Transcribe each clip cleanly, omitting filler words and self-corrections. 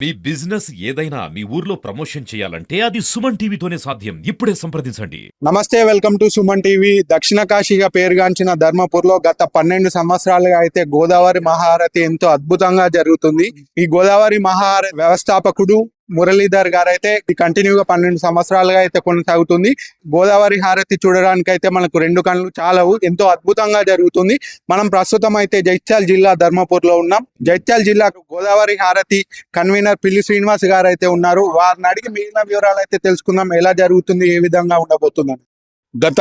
మీ business ఏదైనా మీ ఊర్లో promotion చేయాలంటే అది సుమన్ టీవీతోనే సాధ్యం. ఇప్పుడే సంప్రదించండి. నమస్తే, వెల్కమ్ టు సుమన్ టీవీ. దక్షిణ కాశీగా పేరుగాంచిన ధర్మపూర్లో గత 12 సంవత్సరాలుగా అయితే గోదావరి మహారతి ఎంతో అద్భుతంగా జరుగుతుంది. ఈ గోదావరి మహారతి వ్యవస్థాపకుడు మురళీధర్ గారు అయితే కంటిన్యూగా 12 సంవత్సరాలుగా అయితే కొనసాగుతుంది. గోదావరి హారతి చూడడానికి అయితే మనకు 2 కళ్ళు చాలవు, ఎంతో అద్భుతంగా జరుగుతుంది. మనం ప్రస్తుతం అయితే జైత్యాల జిల్లా ధర్మపూర్లో ఉన్నాం. జైత్యాల జిల్లా గోదావరి హారతి కన్వీనర్ పిల్లి శ్రీనివాస్ గారు అయితే ఉన్నారు. వారిని అడిగి మిగిలిన వివరాలు అయితే తెలుసుకుందాం, ఎలా జరుగుతుంది, ఏ విధంగా ఉండబోతుందని. గత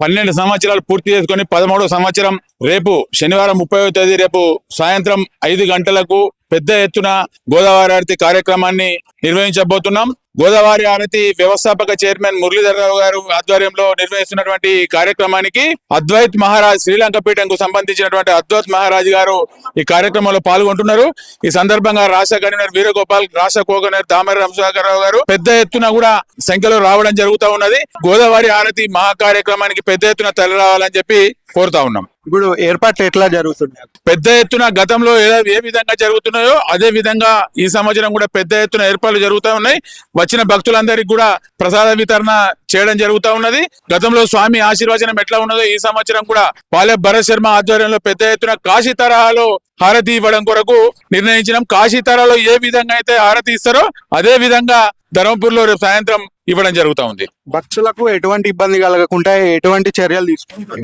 12 సంవత్సరాలు పూర్తి చేసుకుని 13వ సంవత్సరం రేపు శనివారం 30వ తేదీ రేపు సాయంత్రం 5 గంటలకు పెద్ద ఎత్తున గోదావరి హారతి కార్యక్రమాన్ని నిర్వహించబోతున్నాం. గోదావరి హారతి వ్యవస్థాపక చైర్మన్ మురళీధర్ రావు గారు ఆధ్వర్యంలో నిర్వహిస్తున్నటువంటి ఈ కార్యక్రమానికి అద్వైత్ మహారాజ్ శ్రీలంక పీఠంకు సంబంధించినటువంటి అద్వైత్ మహారాజ్ గారు ఈ కార్యక్రమంలో పాల్గొంటున్నారు. ఈ సందర్భంగా రాష్ట్ర కన్వీనర్ వీరగోపాల్, రాష్ట్ర కోగనర్ దామరి రామసుధాకర్ రావు గారు పెద్ద ఎత్తున కూడా సంఖ్యలో రావడం జరుగుతూ ఉన్నది. గోదావరి హారతి మహా కార్యక్రమానికి పెద్ద ఎత్తున తరలి రావాలని చెప్పి కోరుతా ఉన్నాం. ఇప్పుడు ఏర్పాట్లు ఎట్లా జరుగుతున్నాయి? పెద్ద ఎత్తున గతంలో ఏ విధంగా జరుగుతున్నాయో అదే విధంగా ఈ సంవత్సరం కూడా పెద్ద ఎత్తున ఏర్పాట్లు జరుగుతూ ఉన్నాయి. వచ్చిన భక్తులందరికీ కూడా ప్రసాద వితరణ చేయడం జరుగుతూ ఉన్నది. గతంలో స్వామి ఆశీర్వచనం ఎట్లా ఉన్నదో ఈ సంవత్సరం కూడా పాలె భరత్ శర్మ ఆధ్వర్యంలో పెద్ద ఎత్తున కాశీ తరహాలో హారతి ఇవ్వడం కొరకు నిర్ణయించినాం. కాశీ తరహాలో ఏ విధంగా అయితే హారతి ఇస్తారో అదే విధంగా ధర్మపూర్లో రేపు సాయంత్రం ఇవ్వడం జరుగుతూ ఉంది. భక్తులకు ఎటువంటి ఇబ్బంది కలగకుండా ఎటువంటి చర్యలు తీసుకుంటారు?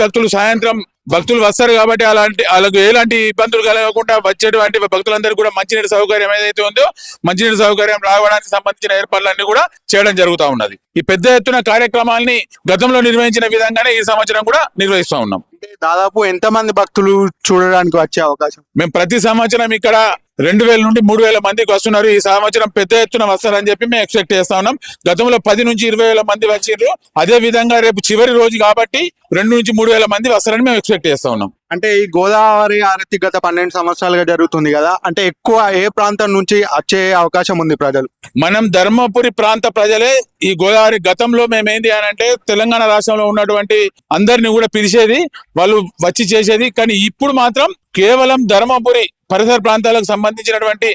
భక్తులు సాయంత్రం భక్తులు వస్తారు కాబట్టి వాళ్ళకు ఎలాంటి ఇబ్బందులు కలగకుండా వచ్చేటువంటి భక్తులందరూ కూడా మంచినీటి సౌకర్యం ఏదైతే ఉందో మంచినీటి సౌకర్యం రావడానికి సంబంధించిన ఏర్పాట్లన్నీ కూడా చేయడం జరుగుతూ ఉన్నది. ఈ పెద్ద ఎత్తున కార్యక్రమాల్ని గతంలో నిర్వహించిన విధంగానే ఈ సంవత్సరం కూడా నిర్వహిస్తూ ఉన్నాం. దాదాపు ఎంతమంది భక్తులు చూడడానికి వచ్చే అవకాశం? మేము ప్రతి సంవత్సరం ఇక్కడ 2000 నుండి 3000 మందికి వస్తున్నారు. ఈ సంవత్సరం పెద్ద ఎత్తున వస్తారని చెప్పి మేము ఎక్స్పెక్ట్ చేస్తా ఉన్నాం. గతంలో 10 నుంచి 20,000 మంది వచ్చిండ్రు. అదే విధంగా రేపు చివరి రోజు కాబట్టి 2 నుంచి 3,000 మంది వస్తారని మేము ఎక్స్పెక్ట్ చేస్తా ఉన్నాం. అంటే ఈ గోదావరి హారతి గత 12 సంవత్సరాలుగా జరుగుతుంది కదా, అంటే ఎక్కువ ఏ ప్రాంతం నుంచి వచ్చే అవకాశం ఉంది ప్రజలు? మనం ధర్మపురి ప్రాంత ప్రజలే ఈ గోదావరి గతంలో మేమేంది అని అంటే తెలంగాణ రాష్ట్రంలో ఉన్నటువంటి అందరిని కూడా పిలిచేది, వాళ్ళు వచ్చి చేసేది. కానీ ఇప్పుడు మాత్రం కేవలం ధర్మపురి పరిసర ప్రాంతాలకు సంబంధించినటువంటి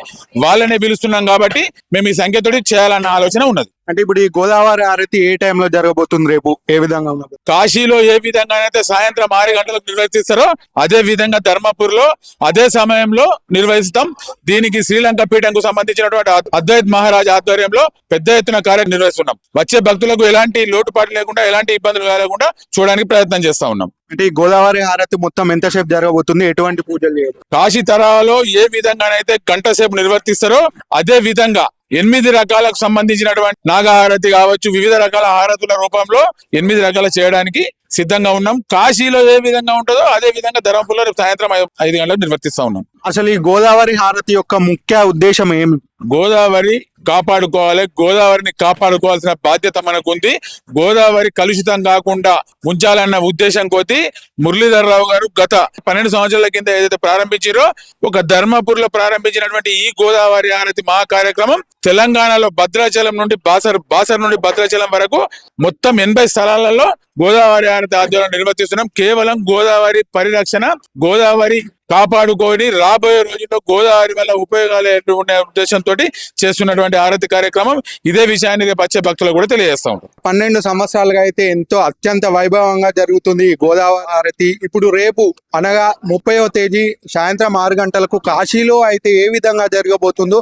వాళ్ళనే పిలుస్తున్నాం కాబట్టి మేము ఈ సంఖ్యతోటి చేయాలన్న ఆలోచన ఉన్నది. అంటే ఇప్పుడు ఈ గోదావరి హారతి ఏ టైంలో జరగబోతుంది, రేపు ఏ విధంగా ఉన్నది? కాశీలో ఏ విధంగా అయితే సాయంత్రం 6 గంటలకు నిర్వహిస్తారో అదే విధంగా ధర్మపూర్లో అదే సమయంలో నిర్వహిస్తాం. దీనికి శ్రీలంక పీఠంకు సంబంధించినటువంటి అద్వైత్ మహారాజ్ ఆధ్వర్యంలో పెద్ద ఎత్తున కార్యం నిర్వహిస్తున్నాం. వచ్చే భక్తులకు ఎలాంటి లోటుపాటు లేకుండా ఎలాంటి ఇబ్బందులు కలగకుండా చూడడానికి ప్రయత్నం చేస్తా ఉన్నాం. అంటే ఈ గోదావరి హారతి మొత్తం ఎంతసేపు జరగబోతుంది, ఎటువంటి పూజలు చేయాలి? కాశీ తరహాలో ఏ విధంగానైతే గంట సేపు నిర్వర్తిస్తారో అదే విధంగా 8 రకాలకు సంబంధించినటువంటి నాగహారతి కావచ్చు, వివిధ రకాల హారతుల రూపంలో 8 రకాలు చేయడానికి సిద్ధంగా ఉన్నాం. కాశీలో ఏ విధంగా ఉంటుందో అదే విధంగా ధర్మపూర్లో రేపు సాయంత్రం 5 గంటలకు నిర్వర్తిస్తా ఉన్నాం. అసలు ఈ గోదావరి హారతి యొక్క ముఖ్య ఉద్దేశం ఏమి? గోదావరి కాపాడుకోవాలి, గోదావరిని కాపాడుకోవాల్సిన బాధ్యత మనకుంది. గోదావరి కలుషితం కాకుండా ఉంచాలన్న ఉద్దేశం కొద్ది మురళీధర్ రావు గారు గత 12 సంవత్సరాల కింద ఏదైతే ప్రారంభించారో ఒక ధర్మపూర్లో ప్రారంభించినటువంటి ఈ గోదావరి హారతి మహా కార్యక్రమం తెలంగాణలో భద్రాచలం నుండి బాసర్ నుండి భద్రాచలం వరకు మొత్తం 80 స్థలాలలో గోదావరి హారతి ఆధ్వర్యంలో నిర్వర్తిస్తున్నాం. కేవలం గోదావరి పరిరక్షణ, గోదావరి కాపాడుకొని రాబోయే రోజుల్లో గోదావరి వల్ల ఉపయోగాలు ఉండే ఉద్దేశంతో చేస్తున్నటువంటి హారతి కార్యక్రమం. ఇదే విషయాన్ని రేపు వచ్చే భక్తులు కూడా తెలియజేస్తాం. 12 సంవత్సరాలుగా అయితే ఎంతో అత్యంత వైభవంగా జరుగుతుంది ఈ గోదావరి హారతి. ఇప్పుడు రేపు అనగా 30వ తేదీ సాయంత్రం 6 గంటలకు కాశీలో అయితే ఏ విధంగా జరగబోతుందో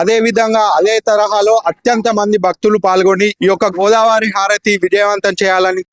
అదే విధంగా అదే తరహాలో అత్యంత మంది భక్తులు పాల్గొని ఈ యొక్క గోదావరి హారతి విజయవంతం చేయాలని